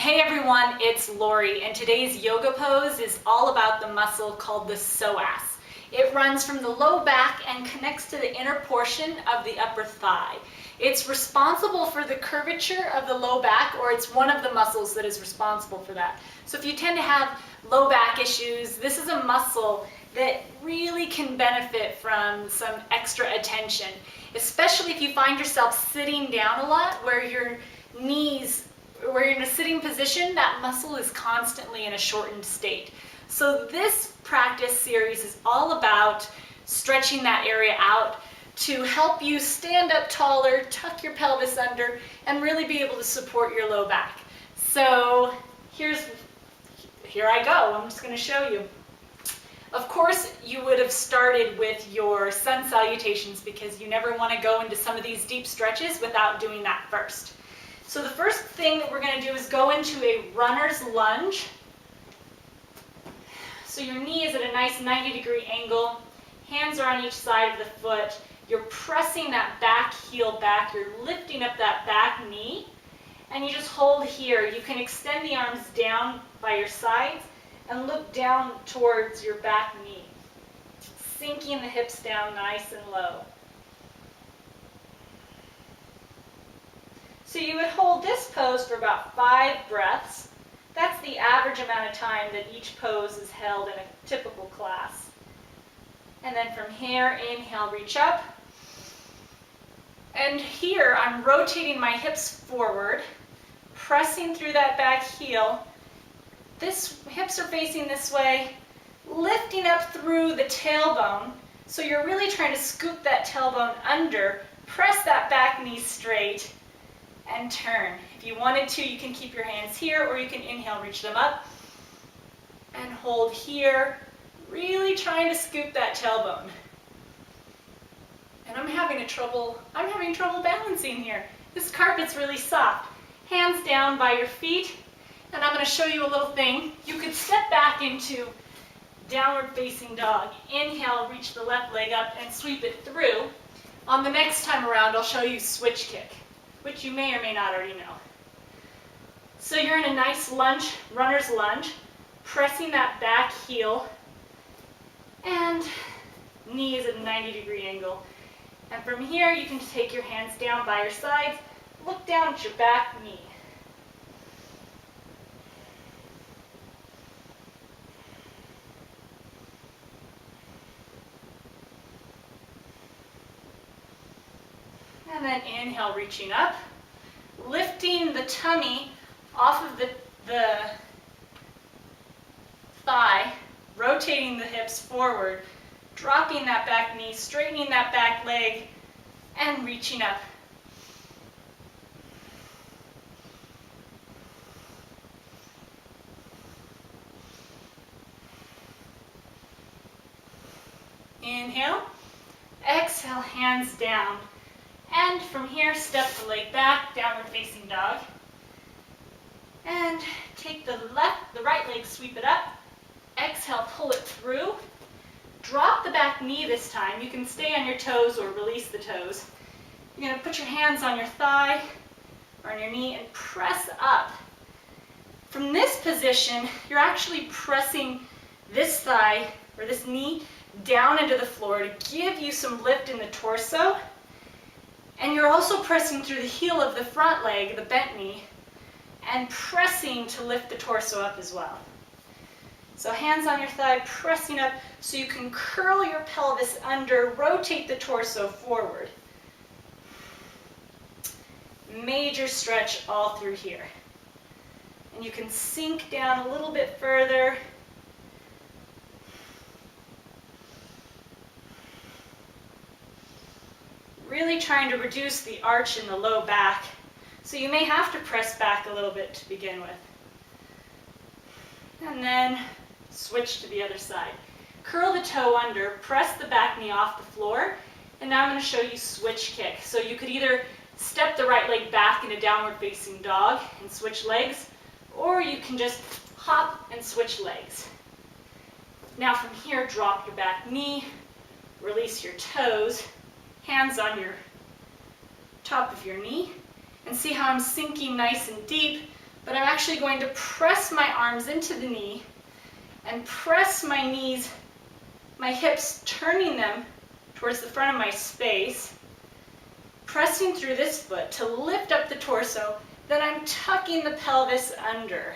Hey everyone, it's Lori, and today's yoga pose is all about the muscle called the psoas. It runs from the low back and connects to the inner portion of the upper thigh. It's responsible for the curvature of the low back, or it's one of the muscles that is responsible for that. So if you tend to have low back issues, this is a muscle that really can benefit from some extra attention, especially if you find yourself sitting down a lot where your knees, where you're in a sitting position, that muscle is constantly in a shortened state. So this practice series is all about stretching that area out to help you stand up taller, tuck your pelvis under, and really be able to support your low back. So here I go. I'm just going to show you. Of course, you would have started with your sun salutations because you never want to go into some of these deep stretches without doing that first. So the first thing that we're going to do is go into a runner's lunge. So your knee is at a nice 90-degree angle. Hands are on each side of the foot. You're pressing that back heel back. You're lifting up that back knee. And you just hold here. You can extend the arms down by your sides and look down towards your back knee, sinking the hips down nice and low. So you would hold this pose for about 5 breaths. That's the average amount of time that each pose is held in a typical class. And then from here, inhale, reach up. And here, I'm rotating my hips forward, pressing through that back heel. Hips are facing this way, lifting up through the tailbone. So you're really trying to scoop that tailbone under, press that back knee straight, and turn. If you wanted to, you can keep your hands here, or you can inhale, reach them up, and hold here, really trying to scoop that tailbone. And I'm having trouble balancing here. This carpet's really soft. Hands down by your feet, and I'm going to show you a little thing. You could step back into downward facing dog. Inhale, reach the left leg up and sweep it through. On the next time around, I'll show you switch kick, which you may or may not already know. So you're in a nice lunge, runner's lunge, pressing that back heel, and knee is at a 90-degree angle. And from here, you can take your hands down by your sides, look down at your back knee. And then inhale, reaching up, lifting the tummy off of the thigh, rotating the hips forward, dropping that back knee, straightening that back leg, and reaching up. Inhale, exhale, hands down. And from here, step the leg back, downward facing dog. And take the right leg, sweep it up. Exhale, pull it through. Drop the back knee this time. You can stay on your toes or release the toes. You're going to put your hands on your thigh or on your knee and press up. From this position, you're actually pressing this thigh or this knee down into the floor to give you some lift in the torso. And you're also pressing through the heel of the front leg, the bent knee, and pressing to lift the torso up as well. So hands on your thigh, pressing up so you can curl your pelvis under, rotate the torso forward. Major stretch all through here. And you can sink down a little bit further. Really trying to reduce the arch in the low back. So you may have to press back a little bit to begin with. And then switch to the other side. Curl the toe under, press the back knee off the floor, and now I'm going to show you switch kick. So you could either step the right leg back in a downward facing dog and switch legs, or you can just hop and switch legs. Now from here, drop your back knee, release your toes, hands on your top of your knee, and see how I'm sinking nice and deep, but I'm actually going to press my arms into the knee and press my knees, my hips, turning them towards the front of my space, pressing through this foot to lift up the torso. Then I'm tucking the pelvis under.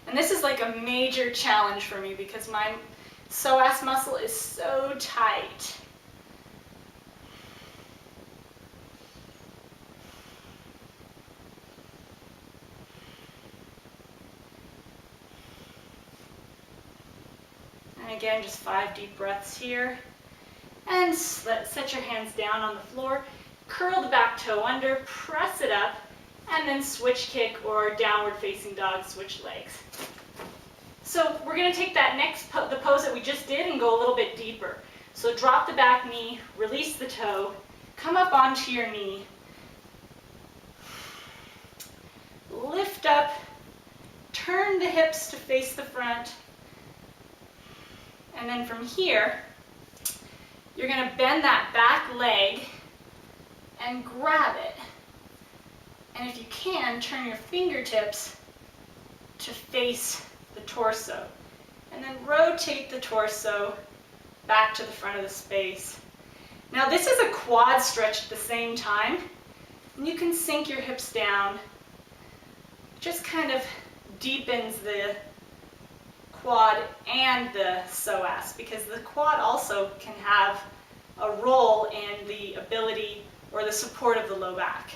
And this is like a major challenge for me because my psoas muscle is so tight. And again, just 5 deep breaths here. And set your hands down on the floor. Curl the back toe under, press it up, and then switch kick or downward facing dog, switch legs. So we're going to take that the pose that we just did and go a little bit deeper. So drop the back knee, release the toe, come up onto your knee, lift up, turn the hips to face the front, and then from here, you're going to bend that back leg and grab it. And if you can, turn your fingertips to face the torso. And then rotate the torso back to the front of the space. Now this is a quad stretch at the same time. And you can sink your hips down. It just kind of deepens the quad and the psoas, because the quad also can have a role in the ability or the support of the low back.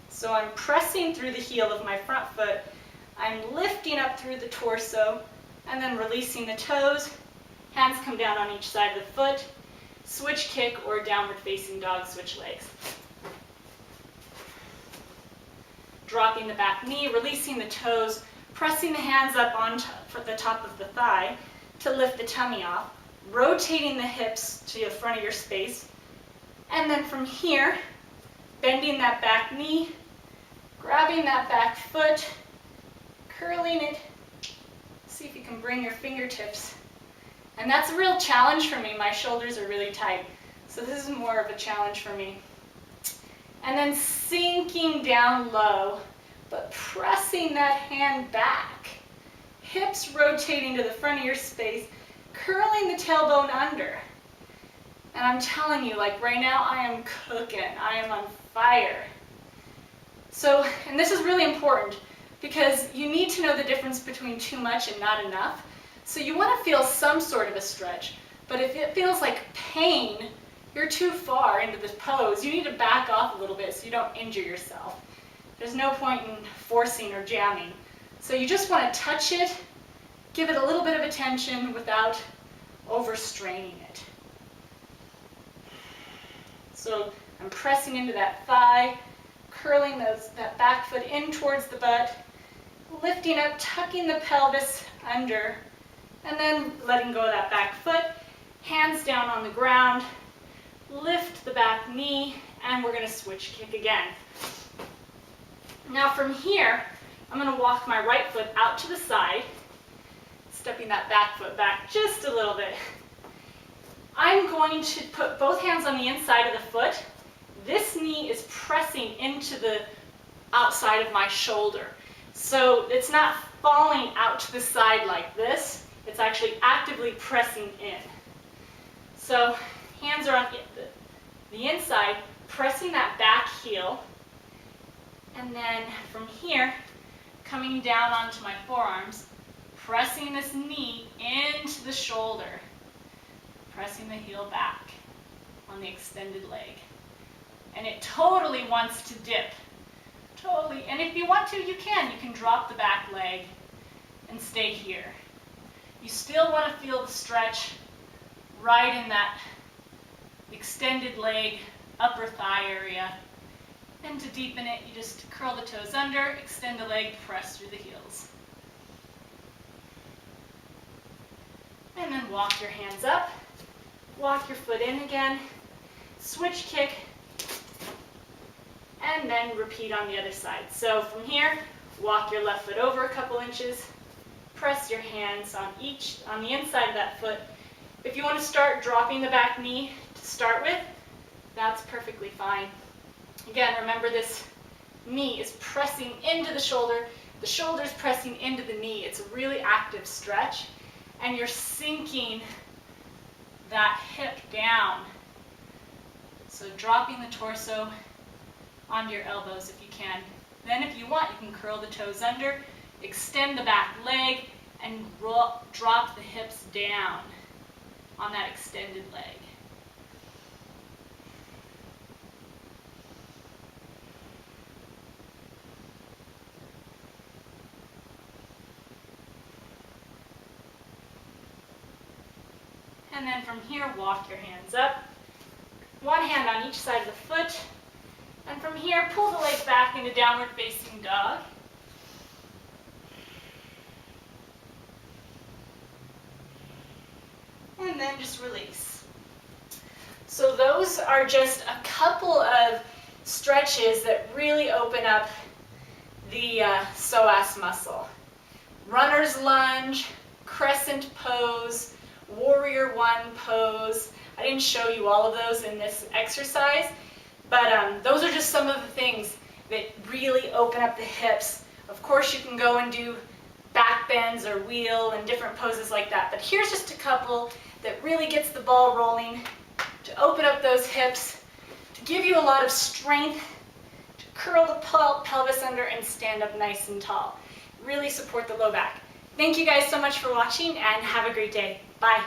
So I'm pressing through the heel of my front foot, I'm lifting up through the torso, and then releasing the toes. Hands come down on each side of the foot. Switch kick or downward facing dog, switch legs. Dropping the back knee, releasing the toes, pressing the hands up on the top of the thigh to lift the tummy off, rotating the hips to the front of your space, and then from here, bending that back knee, grabbing that back foot, curling it. See if you can bring your fingertips. And that's a real challenge for me. My shoulders are really tight, so this is more of a challenge for me. And then sinking down low, but pressing that hand back. Hips rotating to the front of your space, curling the tailbone under. And I'm telling you, like right now, I am cooking. I am on fire. So, and this is really important because you need to know the difference between too much and not enough. So you want to feel some sort of a stretch, but if it feels like pain, you're too far into this pose, you need to back off a little bit so you don't injure yourself. There's no point in forcing or jamming. So you just want to touch it, give it a little bit of attention without overstraining it. So I'm pressing into that thigh, curling that back foot in towards the butt, lifting up, tucking the pelvis under, and then letting go of that back foot, hands down on the ground, lift the back knee, and we're going to switch kick again. Now from here, I'm going to walk my right foot out to the side, stepping that back foot back just a little bit. I'm going to put both hands on the inside of the foot. This knee is pressing into the outside of my shoulder. So it's not falling out to the side like this. It's actually actively pressing in. So hands are on the inside, pressing that back heel. And then from here, coming down onto my forearms, pressing this knee into the shoulder, pressing the heel back on the extended leg. And it totally wants to dip. Totally. And if you want to, you can. You can drop the back leg and stay here. You still want to feel the stretch right in that extended leg, upper thigh area. And to deepen it, you just curl the toes under, extend the leg, press through the heels. And then walk your hands up, walk your foot in again, switch kick, and then repeat on the other side. So from here, walk your left foot over a couple inches, press your hands on the inside of that foot. If you want to start dropping the back knee to start with, that's perfectly fine. Again, remember this knee is pressing into the shoulder's pressing into the knee. It's a really active stretch, and you're sinking that hip down. So dropping the torso onto your elbows if you can. Then if you want, you can curl the toes under, extend the back leg, and drop the hips down on that extended leg. And then from here, walk your hands up. One hand on each side of the foot. And from here, pull the leg back into downward facing dog. And then just release. So those are just a couple of stretches that really open up the psoas muscle. Runner's lunge, crescent pose, warrior one pose. I didn't show you all of those in this exercise, but those are just some of the things that really open up the hips. Of course, you can go and do back bends or wheel and different poses like that, but here's just a couple that really gets the ball rolling to open up those hips, to give you a lot of strength, to curl the pelvis under and stand up nice and tall. Really support the low back. Thank you guys so much for watching, and have a great day. Bye.